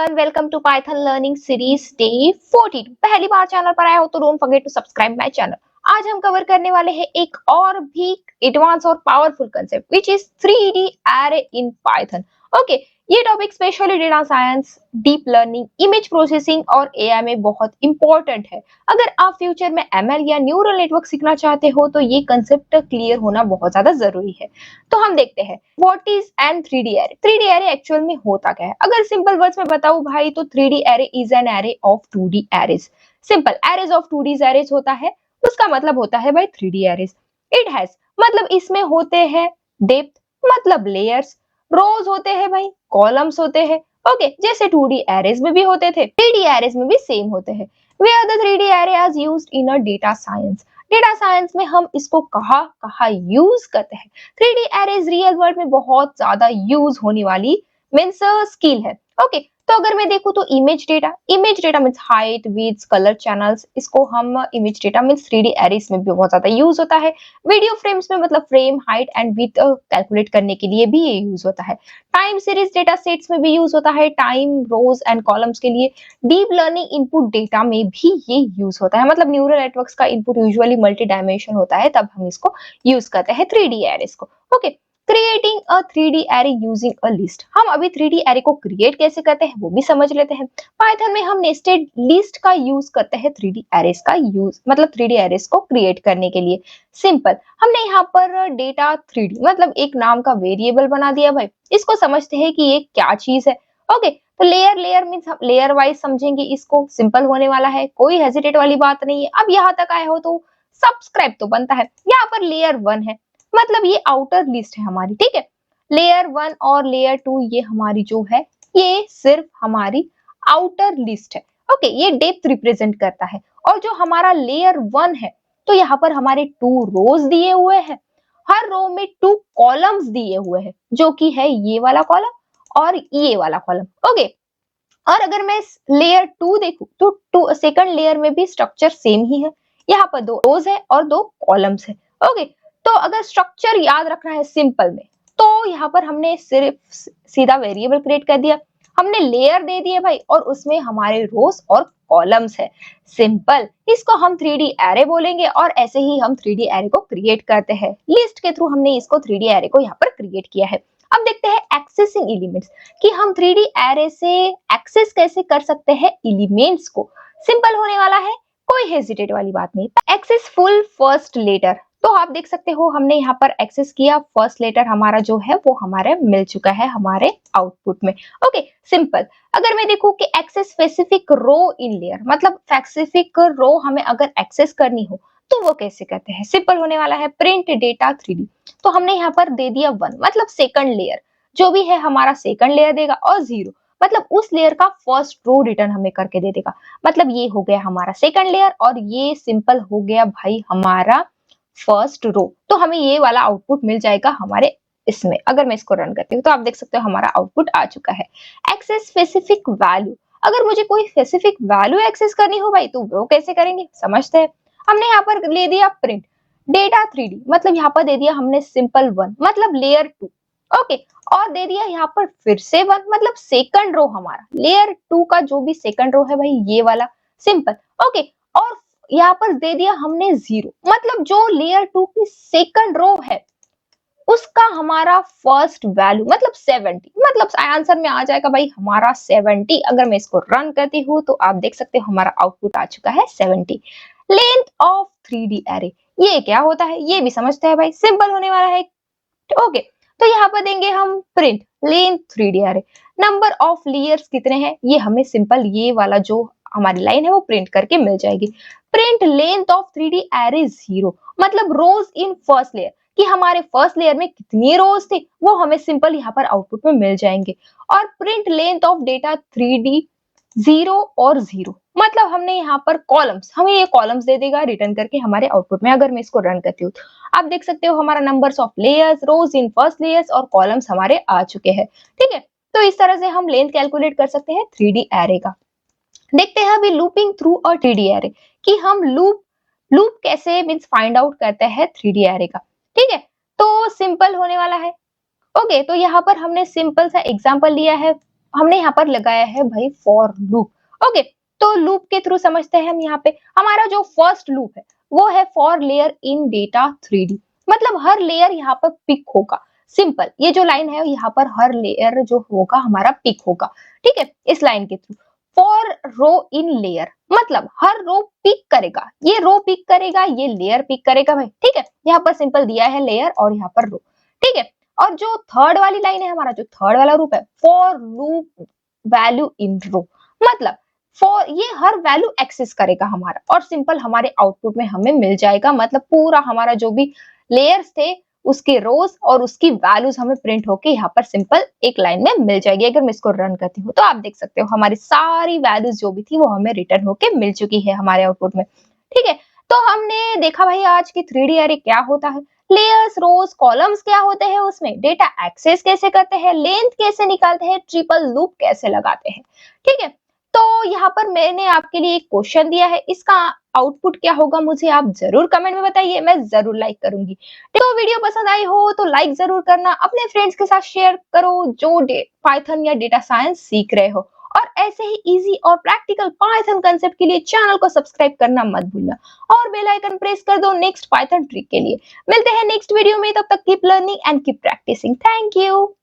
Everyone, welcome to Python learning series day 14। पहली बार चैनल पर आए हो तो don't forget to subscribe my channel. आज हम कवर करने वाले हैं एक और भी एडवांस और powerful concept which is 3D array in Python. Okay, ये topic specially data science, deep learning, image processing और एआई में बहुत इंपॉर्टेंट है। अगर आप फ्यूचर में एमएल या न्यूरल नेटवर्क सीखना चाहते हो तो ये कांसेप्ट क्लियर होना बहुत ज्यादा जरूरी है। तो हम देखते हैं what is an 3D array. 3D array actual में होता क्या है? अगर सिंपल वर्ड्स में बताऊं भाई तो 3D array is an array of 2D arrays. Simple arrays of 2D arrays होता है, उसका मतलब होता है भाई 3D एरेज। इट हैज मतलब इसमें होते हैं डेप्थ मतलब लेयर्स, रोज होते हैं भाई, कॉलम्स होते हैं। ओके, जैसे 2D एरेज में भी होते थे 3D एरेज में भी सेम होते हैं। Where the 3D array are used in a data science. Data science में हम इसको कहाँ कहाँ यूज करते हैं? 3D एरेज रियल वर्ल्ड में बहुत ज्यादा यूज होने वाली मींस स्किल है। ओके, तो अगर मैं देखूं तो image data means height, width, colour channels, इसको हम image data means 3D arrays में भी बहुत ज्यादा यूज होता है। वीडियो फ्रेम्स में मतलब frame height and width calculate करने के लिए भी ये यूज होता है। टाइम सीरीज डेटा सेट्स में भी यूज होता है, टाइम रोज एंड कॉलम्स के लिए। डीप लर्निंग इनपुट डेटा में भी ये यूज होता है, मतलब न्यूरल नेटवर्क्स का इनपुट यूजुअली मल्टी डायमेंशन होता है, तब हम इसको यूज करते हैं 3D एरेज को। Okay, creating a 3D array using a list. हम अभी 3D एरे को क्रिएट कैसे करते हैं वो भी समझ लेते हैं। पाइथन में हम नेस्टेड लिस्ट का यूज करते हैं 3D एरेज का यूज, मतलब 3D एरेज को क्रिएट करने के लिए। सिंपल, हमने यहाँ पर डेटा 3D मतलब एक नाम का वेरिएबल बना दिया भाई। इसको समझते हैं कि ये क्या चीज है। ओके, तो लेयर मींस हम लेयर वाइज समझेंगे इसको। सिंपल होने वाला है, कोई हेजिटेट वाली बात नहीं है। अब यहाँ तक आए हो तो सब्सक्राइब तो बनता है। यहाँ पर लेयर 1 है, मतलब ये आउटर लिस्ट है हमारी, ठीक है। लेयर 1 और लेयर 2 ये हमारी जो है ये सिर्फ हमारी आउटर लिस्ट है। ओके, ये डेप्थ रिप्रेजेंट करता है। और जो हमारा लेयर 1 है तो यहाँ पर हमारे 2 रोज दिए हुए हैं, हर रो में 2 कॉलम्स दिए हुए हैं, जो कि है ये वाला कॉलम और ये वाला कॉलम। ओके, और अगर मैं लेयर 2 देखूं तो सेकंड लेयर में भी स्ट्रक्चर सेम ही है। यहाँ पर 2 रोज है और 2 कॉलम्स है। ओके, तो अगर स्ट्रक्चर याद रखना है सिंपल में तो यहाँ पर हमने सिर्फ सीधा वेरिएबल क्रिएट कर दिया, हमने लेयर दे दिए भाई और उसमें हमारे रोज और कॉलम्स है। सिंपल, इसको हम 3D एरे बोलेंगे और ऐसे ही हम 3D एरे को क्रिएट करते हैं। लिस्ट के थ्रू हमने इसको 3D एरे को यहाँ पर क्रिएट किया है। अब देखते हैं एक्सेसिंग एलिमेंट्स, कि हम 3D एरे से एक्सेस कैसे कर सकते हैं एलिमेंट्स को। सिंपल होने वाला है, कोई हेजिटेट वाली बात नहीं। एक्सेस फुल फर्स्ट लेटर, तो आप देख सकते हो हमने यहाँ पर एक्सेस किया, फर्स्ट लेटर हमारा जो है वो हमारे मिल चुका है हमारे आउटपुट में। Okay, simple. अगर मैं देखूं कि access specific row in layer, मतलब स्पेसिफिक रो हमें अगर एक्सेस करनी हो तो वो कैसे करते हैं? सिंपल होने वाला है, प्रिंट डेटा 3D। तो हमने यहाँ पर दे दिया 1 मतलब सेकंड लेयर, जो भी है हमारा सेकंड लेयर देगा, और 0 मतलब उस लेयर का फर्स्ट रो रिटर्न हमें करके दे देगा। मतलब ये हो गया हमारा सेकंड लेयर और ये सिंपल हो गया भाई हमारा फर्स्ट रो। तो हमें ये वाला आउटपुट मिल जाएगा हमारे इसमें। अगर मैं इसको रन करती हूँ तो आप देख सकते हो हमारा आउटपुट आ चुका है। एक्सेस स्पेसिफिक वैल्यू, अगर मुझे कोई स्पेसिफिक वैल्यू एक्सेस करनी हो भाई तो वो कैसे करेंगे समझते हैं। हमने यहाँ पर ले दिया प्रिंट डेटा 3D, मतलब यहाँ पर दे दिया हमने सिंपल 1 मतलब लेयर 2। ओके, और दे दिया यहाँ पर फिर से 1 मतलब सेकंड रो, हमारा लेयर 2 का जो भी सेकंड रो है भाई ये वाला। सिंपल। ओके, और यहाँ पर दे दिया हमने 0 मतलब जो लेयर 2 की सेकंड रो है उसका हमारा फर्स्ट वैल्यू मतलब 70, मतलब आंसर में आ जाएगा भाई हमारा 70। अगर मैं इसको रन करती हूँ तो आप देख सकते हो हमारा आउटपुट आ चुका है 70। लेंथ ऑफ 3D एरे, ये क्या होता है ये भी समझते हैं भाई। सिंपल होने वाला है। ओके, तो यहाँ पर देंगे हम print length 3D array, number of layers कितने हैं ये हमें सिंपल ये वाला जो हमारी लाइन है वो प्रिंट करके मिल जाएगी। Print length of 3D array 0 मतलब रोज इन फर्स्ट लेयर, कि हमारे फर्स्ट लेयर में कितनी रोज थी वो हमें सिंपल यहाँ पर आउटपुट में मिल जाएंगे। और print length of data 3D 0 और 0 मतलब हमने यहाँ पर कॉलम्स, हमें ये कॉलम्स दे देगा रिटर्न करके हमारे आउटपुट में। अगर मैं इसको रन करती हूँ आप देख सकते हो हमारा numbers of layers, rows in first layers और कॉलम्स हमारे आ चुके हैं। ठीक है, तो इस तरह से हम लेंथ कैलकुलेट कर सकते हैं 3D एरे का। देखते हैं अभी लूपिंग थ्रू और 3D एरे, कि हम लूप कैसे मींस फाइंड आउट करते हैं 3D एरे का। ठीक है, तो सिंपल होने वाला है। ओके, तो यहाँ पर हमने सिंपल सा एग्जांपल लिया है हमने यहाँ पर लगाया है भाई फॉर लूप। ओके, तो लूप के थ्रू समझते हैं हम। यहाँ पे हमारा जो फर्स्ट लूप है वो है for layer in data 3D, मतलब हर लेयर यहाँ पर पिक होगा। सिंपल, ये जो लाइन है यहाँ पर हर लेयर जो होगा हमारा पिक होगा। ठीक है, इस लाइन के through for row in layer, मतलब हर रो पिक करेगा, ये रो पिक करेगा, ये लेयर पिक करेगा भाई। ठीक है, यहाँ पर सिंपल दिया है लेयर और यहाँ पर रो। ठीक है, और जो थर्ड वाली लाइन है, हमारा जो थर्ड वाला रूप है फॉर लूप वैल्यू इन रो, मतलब फॉर ये हर वैल्यू एक्सेस करेगा हमारा, और सिंपल हमारे आउटपुट में हमें मिल जाएगा, मतलब पूरा हमारा जो भी लेयर्स थे उसके रोज और उसकी वैल्यूज हमें प्रिंट होके यहाँ पर सिंपल एक लाइन में मिल जाएगी। अगर मैं इसको रन करती हूँ तो आप देख सकते हो हमारी सारी वैल्यूज जो भी थी वो हमें रिटर्न होके मिल चुकी है हमारे आउटपुट में। ठीक है, तो हमने देखा भाई आज की 3D अरे क्या होता है, लेयर्स, रोज, कॉलम्स क्या होते हैं उसमें, डेटा एक्सेस कैसे करते हैं, लेंथ कैसे निकालते हैं, ट्रिपल लूप कैसे लगाते हैं। ठीक है, तो यहाँ पर मैंने आपके लिए एक क्वेश्चन दिया है, इसका आउटपुट क्या होगा मुझे आप जरूर कमेंट में बताइए, मैं जरूर लाइक करूंगी। तो वीडियो पसंद आई हो तो लाइक जरूर करना, अपने फ्रेंड्स के साथ शेयर करो जो पाइथन या डेटा साइंस सीख रहे हो, और ऐसे ही इजी और प्रैक्टिकल पाइथन कंसेप्ट के लिए चैनल को सब्सक्राइब करना मत भूलना, और बेल आइकन प्रेस कर दो नेक्स्ट पाइथन ट्रिक के लिए। मिलते हैं नेक्स्ट वीडियो में, तब तक keep learning and keep practicing. Thank you.